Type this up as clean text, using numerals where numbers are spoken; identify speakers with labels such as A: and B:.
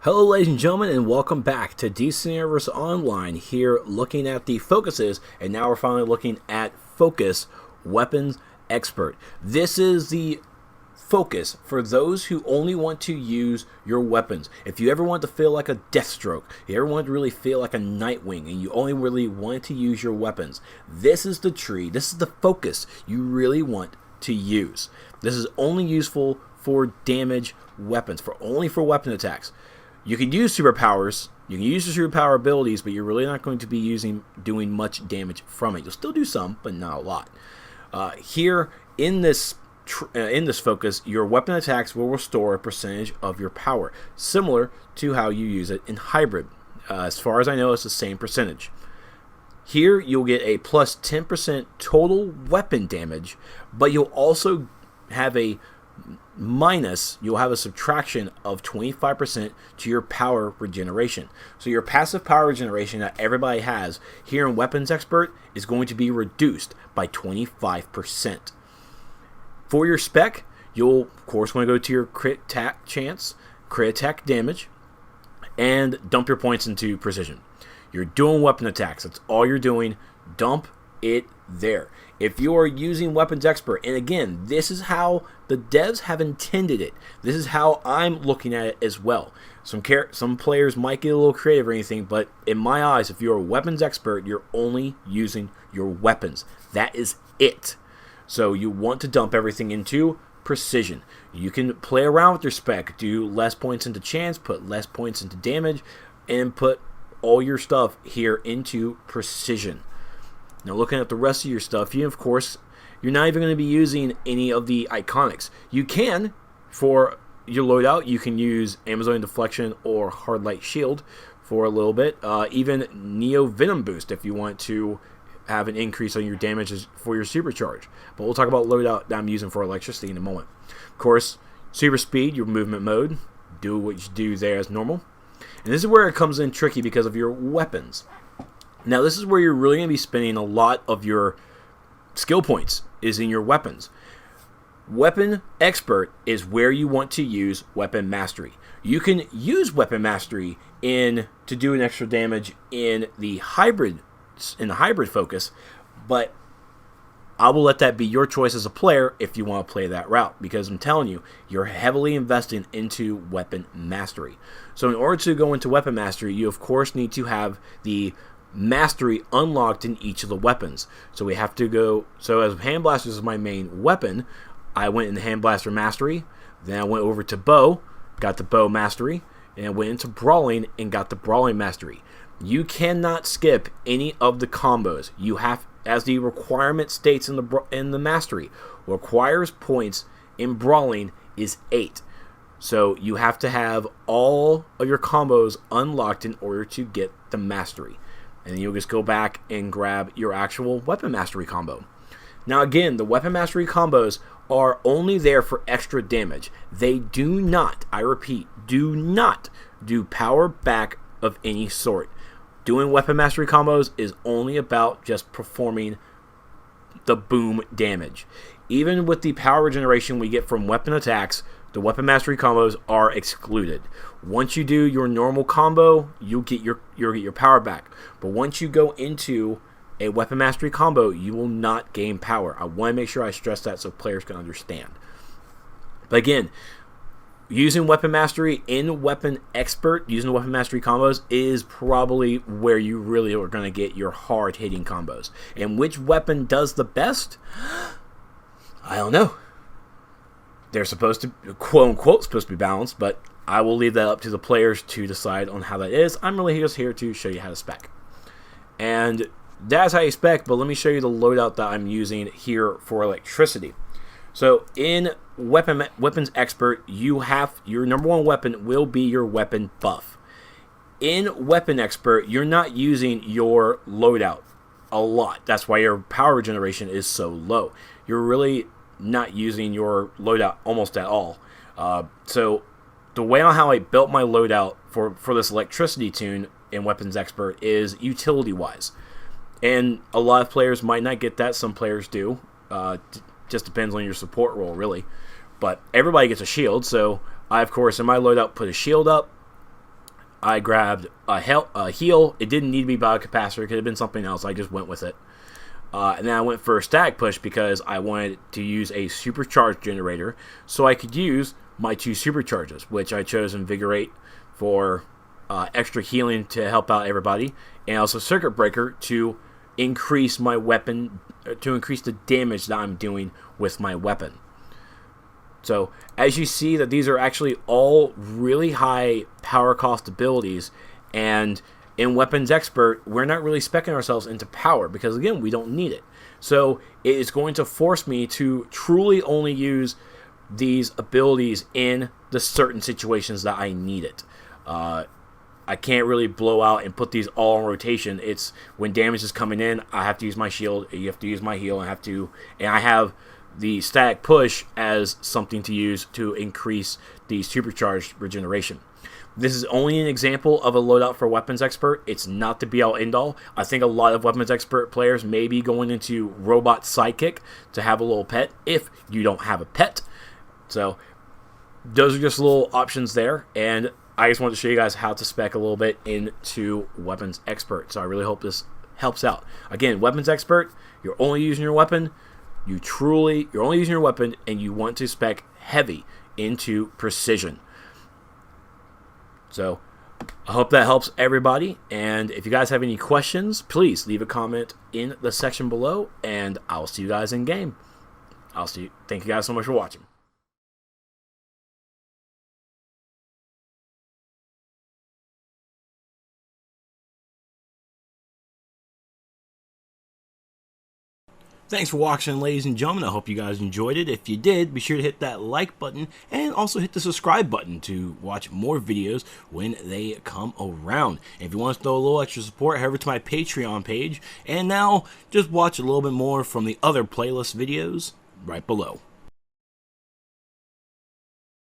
A: Hello ladies and gentlemen, and welcome back to DC Universe Online, here looking at the focuses, and now we're finally looking at Focus Weapons Expert. This is the focus for those who only want to use your weapons. If you ever want to feel like a Deathstroke, you ever want to really feel like a Nightwing, and you only really want to use your weapons, this is the tree, this is the focus you really want to use. This is only useful for damage weapons, only for weapon attacks. You can use superpowers, you can use your superpower abilities, but you're really not going to be doing much damage from it. You'll still do some, but not a lot. Here in this focus, your weapon attacks will restore a percentage of your power, similar to how you use it in hybrid. As far as I know, it's the same percentage. Here you'll get a plus 10% total weapon damage, but you'll also have a subtraction of 25% to your power regeneration. So your passive power regeneration that everybody has here in Weapons Expert is going to be reduced by 25%. For your spec, you'll of course want to go to your crit attack chance, crit attack damage, and dump your points into precision. You're doing weapon attacks. That's all you're doing. Dump it there. If you are using Weapons Expert, and again, this is how the devs have intended it. This is how I'm looking at it as well. Some players might get a little creative or anything, but in my eyes, if you're a Weapons Expert, you're only using your weapons. That is it. So you want to dump everything into precision. You can play around with your spec, do less points into chance, put less points into damage, and put all your stuff here into precision. Now looking at the rest of your stuff, you're not even going to be using any of the iconics. You can, for your loadout, you can use Amazonian Deflection or Hard Light Shield for a little bit. Even Neo Venom Boost if you want to have an increase on your damages for your supercharge. But we'll talk about loadout that I'm using for electricity in a moment. Of course, super speed, your movement mode. Do what you do there as normal. And this is where it comes in tricky because of your weapons. Now this is where you're really going to be spending a lot of your skill points, is in your weapons. Weapon Expert is where you want to use Weapon Mastery. You can use Weapon Mastery to do an extra damage in the hybrid focus, but I will let that be your choice as a player if you want to play that route, because I'm telling you, you're heavily investing into Weapon Mastery. So in order to go into Weapon Mastery, you of course need to have the Mastery unlocked in each of the weapons. So we have to go, so as Hand Blaster is my main weapon, I went into Hand Blaster Mastery, then I went over to Bow, got the Bow Mastery, and I went into Brawling and got the Brawling Mastery. You cannot skip any of the combos. You have, as the requirement states in the Mastery, requires points in Brawling is 8. So you have to have all of your combos unlocked in order to get the Mastery. And then you'll just go back and grab your actual Weapon Mastery combo. Now again, the Weapon Mastery combos are only there for extra damage. They do not, I repeat, do not do power back of any sort. Doing Weapon Mastery combos is only about just performing the boom damage. Even with the power regeneration we get from weapon attacks, the Weapon Mastery combos are excluded. Once you do your normal combo, you'll get your power back. But once you go into a Weapon Mastery combo, you will not gain power. I want to make sure I stress that so players can understand. But again, using Weapon Mastery in Weapon Expert, using the Weapon Mastery combos is probably where you really are going to get your hard-hitting combos. And which weapon does the best? I don't know. They're supposed to, quote-unquote, supposed to be balanced, but I will leave that up to the players to decide on how that is. I'm really just here to show you how to spec. And that's how you spec, but let me show you the loadout that I'm using here for electricity. So in Weapons Expert, your number one weapon will be your weapon buff. In Weapon Expert, you're not using your loadout a lot. That's why your power regeneration is so low. You're really not using your loadout almost at all. So the way on how I built my loadout for this electricity tune in Weapons Expert is utility-wise. And a lot of players might not get that. Some players do. Just depends on your support role, really. But everybody gets a shield, so I, of course, in my loadout put a shield up. I grabbed a heal. It didn't need to be biocapacitor. It could have been something else. I just went with it. And then I went for a static push because I wanted to use a supercharged generator so I could use my 2 supercharges, which I chose Invigorate for extra healing to help out everybody, and also Circuit Breaker to increase my weapon, to increase the damage that I'm doing with my weapon. So as you see that these are actually all really high power cost abilities, and in Weapons Expert, we're not really speccing ourselves into power because, again, we don't need it. So it is going to force me to truly only use these abilities in the certain situations that I need it. I can't really blow out and put these all in rotation. It's when damage is coming in, I have to use my shield, you have to use my heal, and I have the static push as something to use to increase the supercharged regeneration. This is only an example of a loadout for Weapons Expert. It's not the be-all, end-all. I think a lot of Weapons Expert players may be going into Robot Sidekick to have a little pet if you don't have a pet. So those are just little options there, and I just wanted to show you guys how to spec a little bit into Weapons Expert. So I really hope this helps out. Again, Weapons Expert, you're only using your weapon. You're only using your weapon, and you want to spec heavy into precision. So I hope that helps everybody, and if you guys have any questions, please leave a comment in the section below, and I'll see you guys in game. Thank you guys so much for watching. Thanks for watching, ladies and gentlemen. I hope you guys enjoyed it. If you did, be sure to hit that like button and also hit the subscribe button to watch more videos when they come around. If you want to throw a little extra support, head over to my Patreon page. And now, just watch a little bit more from the other playlist videos right below.